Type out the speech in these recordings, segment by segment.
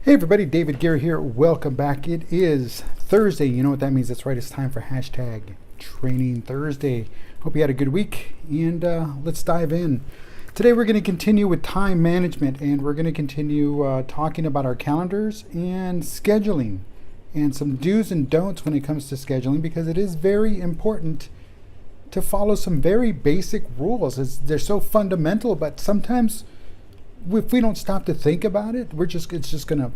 Hey everybody, David Guerra here. Welcome back. It is Thursday. You know what that means? That's right. It's time for hashtag Training Thursday. Hope you had a good week, and let's dive in. Today we're going to continue with time management, and we're going to continue talking about our calendars and scheduling and some do's and don'ts when it comes to scheduling, because it is very important to follow some very basic rules. They're so fundamental, but sometimes if we don't stop to think about it, it's just gonna,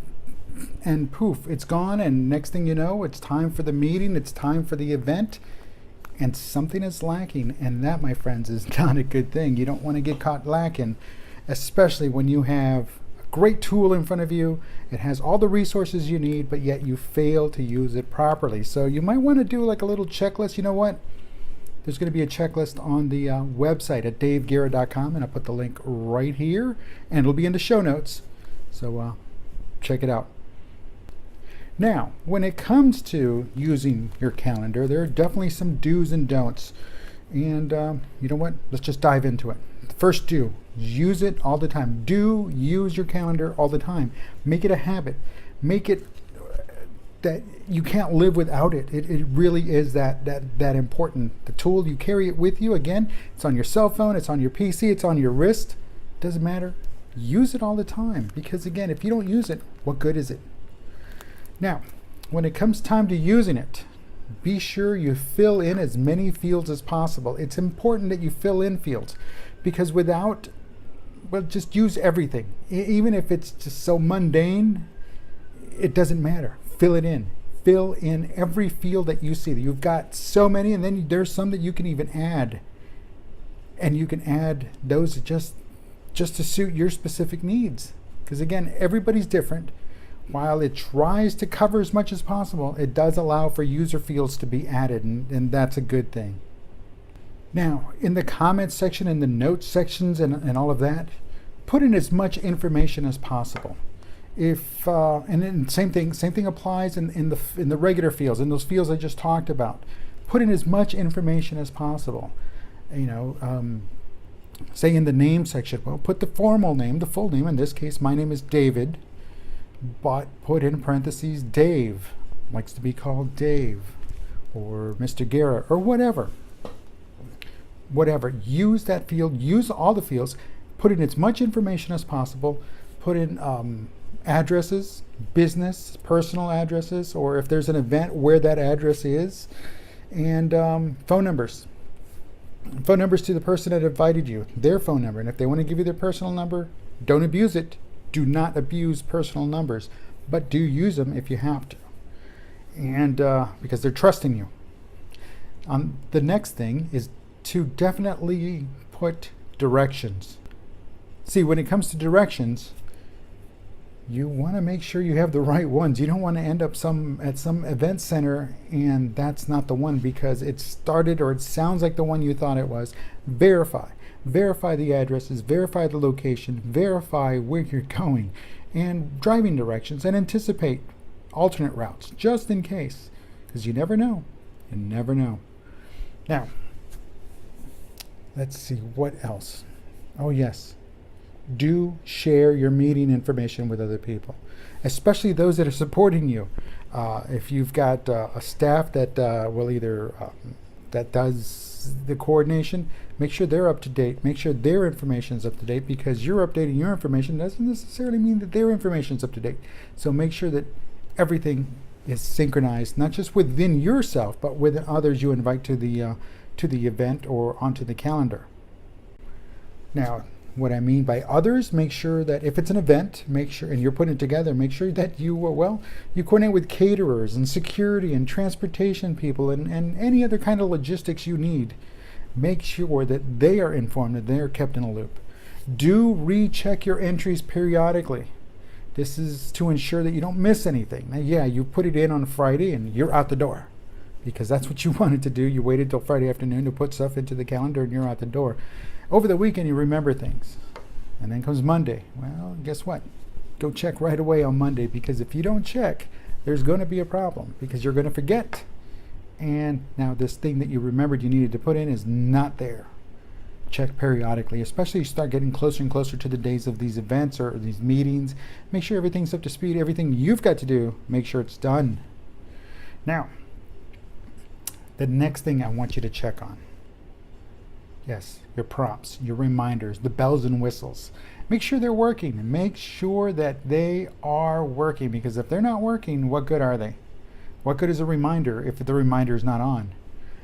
and poof, it's gone, and next thing you know, it's time for the meeting, it's time for the event, and something is lacking, and that, my friends, is not a good thing. You don't want to get caught lacking, especially when you have a great tool in front of you. It has all the resources you need, but yet you fail to use it properly. So you might want to do like a little checklist. You know what? There's going to be a checklist on the website at daveguerra.com, and I'll put the link right here, and it'll be in the show notes. So check it out. Now, when it comes to using your calendar, there are definitely some do's and don'ts. And you know what? Let's just dive into it. The first do, use it all the time. Do use your calendar all the time. Make it a habit. Make it that you can't live without it. It really is that important. The tool, you carry it with you. Again, it's on your cell phone, it's on your PC, it's on your wrist. Doesn't matter. Use it all the time, because again, if you don't use it, what good is it? Now, when it comes time to using it, be sure you fill in as many fields as possible. It's important that you fill in fields, because without, well, just use everything. Even if it's just so mundane, it doesn't matter. Fill it in. Fill in every field that you see. You've got so many, and then there's some that you can even add. And you can add those just to suit your specific needs. Because again, everybody's different. While it tries to cover as much as possible, it does allow for user fields to be added, and that's a good thing. Now, in the comments section, in the notes sections, and all of that, put in as much information as possible. If and then same thing applies in the regular fields, in those fields I just talked about. Put in as much information as possible. You know, say in the name section, well, put the formal name, the full name. In this case, my name is David, but put in parentheses Dave, likes to be called Dave, or Mr. Guerra, or whatever. Whatever. Use that field. Use all the fields. Put in as much information as possible. Put in addresses, business, personal addresses, or if there's an event, where that address is, and phone numbers. Phone numbers to the person that invited you, their phone number. And if they want to give you their personal number, don't abuse it. Do not abuse personal numbers, but do use them if you have to. And because they're trusting you. The next thing is to definitely put directions. See, when it comes to directions, you want to make sure you have the right ones. You don't want to end up at some event center and that's not the one because it started or it sounds like the one you thought it was. Verify the addresses, verify the location, verify where you're going, and driving directions, and anticipate alternate routes just in case, because you never know. You never know. Now, let's see what else. Oh yes. Do share your meeting information with other people, especially those that are supporting you. If you've got a staff that will either that does the coordination, make sure they're up to date. Make sure their information is up to date, because you're updating your information doesn't necessarily mean that their information is up to date. So make sure that everything is synchronized, not just within yourself, but with others you invite to the event or onto the calendar. Now, what I mean by others, make sure that if it's an event, make sure, and you're putting it together, make sure that you coordinate with caterers and security and transportation people and any other kind of logistics you need. Make sure that they are informed, that they are kept in a loop. Do recheck your entries periodically. This is to ensure that you don't miss anything. Now, yeah, you put it in on Friday and you're out the door, because that's what you wanted to do. You waited till Friday afternoon to put stuff into the calendar and you're out the door. Over the weekend, you remember things. And then comes Monday. Well, guess what? Go check right away on Monday, because if you don't check, there's going to be a problem, because you're going to forget. And now this thing that you remembered you needed to put in is not there. check periodically, especially as you start getting closer and closer to the days of these events or these meetings. Make sure everything's up to speed. Everything you've got to do, make sure it's done. Now, the next thing I want you to check on, yes, your prompts, your reminders, the bells and whistles. Make sure they're working. Make sure that they are working, because if they're not working, what good are they? What good is a reminder if the reminder is not on?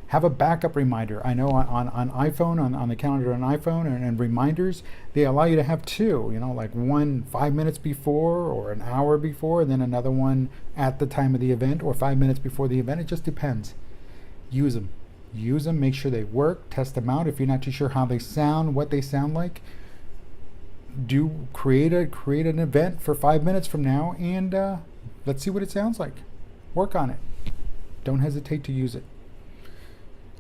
Have a backup reminder. I know on iPhone, on the calendar on iPhone and reminders, they allow you to have two, like one 5 minutes before or an hour before, and then another one at the time of the event or 5 minutes before the event. It just depends. Use them. Use them. Make sure they work. Test them out. If you're not too sure how they sound, what they sound like, create an event for 5 minutes from now, and let's see what it sounds like. Work on it. Don't hesitate to use it.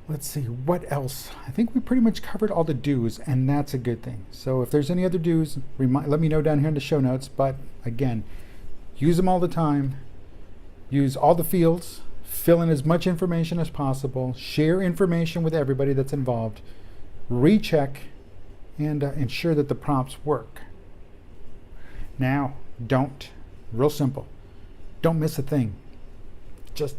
Let's see, what else? I think we pretty much covered all the do's, and that's a good thing. So if there's any other do's, let me know down here in the show notes. But again, use them all the time. Use all the fields. Fill in as much information as possible. Share information with everybody that's involved. Recheck and ensure that the prompts work. Now, real simple, don't miss a thing. Just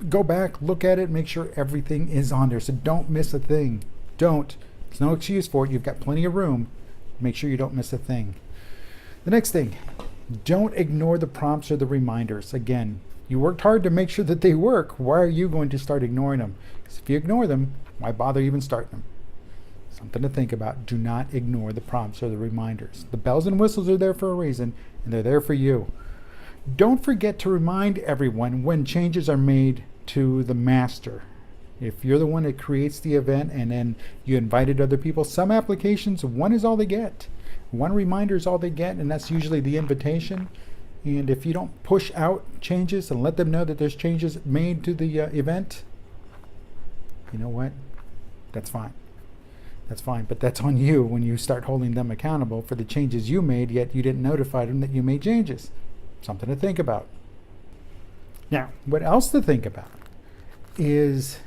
go back, look at it, make sure everything is on there. So don't miss a thing. There's no excuse for it. You've got plenty of room. Make sure you don't miss a thing. The next thing, don't ignore the prompts or the reminders. Again, you worked hard to make sure that they work. Why are you going to start ignoring them? Because if you ignore them, why bother even starting them? Something to think about. Do not ignore the prompts or the reminders. The bells and whistles are there for a reason, and they're there for you. Don't forget to remind everyone when changes are made to the master. If you're the one that creates the event and then you invited other people, some applications, one is all they get. One reminder is all they get, and that's usually the invitation. And if you don't push out changes and let them know that there's changes made to the event, you know what? That's fine. That's fine, but that's on you when you start holding them accountable for the changes you made, yet you didn't notify them that you made changes. Something to think about. Now, what else to think about is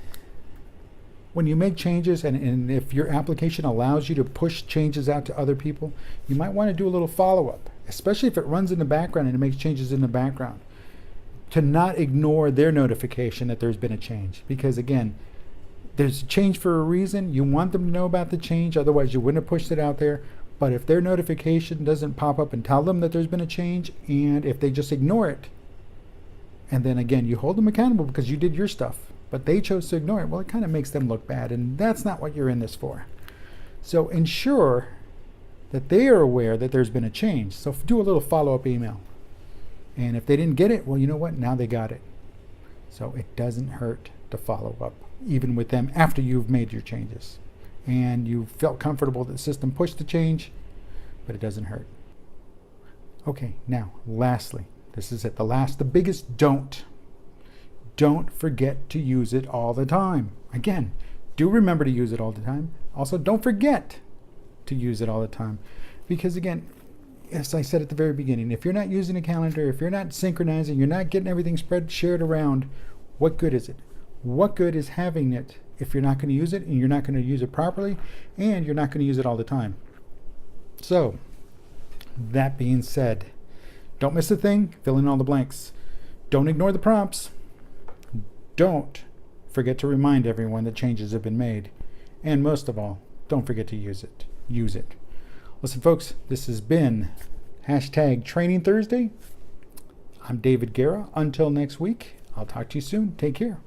when you make changes, and if your application allows you to push changes out to other people, you might want to do a little follow-up, especially if it runs in the background and it makes changes in the background, to not ignore their notification that there's been a change. Because again, there's a change for a reason. You want them to know about the change, otherwise you wouldn't have pushed it out there. But if their notification doesn't pop up and tell them that there's been a change, and if they just ignore it, and then again, you hold them accountable because you did your stuff, but they chose to ignore it, well, it kind of makes them look bad, and that's not what you're in this for. So ensure that they are aware that there's been a change. So do a little follow-up email. And if they didn't get it, well, you know what? Now they got it. So it doesn't hurt to follow up, even with them after you've made your changes. And you felt comfortable that the system pushed the change, but it doesn't hurt. Okay, now, lastly, this is it. The biggest don't. Don't forget to use it all the time. Again, do remember to use it all the time. Also, don't forget to use it all the time. Because again, as I said at the very beginning, if you're not using a calendar, if you're not synchronizing, you're not getting everything shared around, what good is it? What good is having it if you're not going to use it, and you're not going to use it properly, and you're not going to use it all the time? So, that being said, don't miss a thing, fill in all the blanks. Don't ignore the prompts. Don't forget to remind everyone that changes have been made. And most of all, don't forget to use it. Use it. Listen, folks, this has been #TrainingThursday. I'm David Guerra. Until next week, I'll talk to you soon. Take care.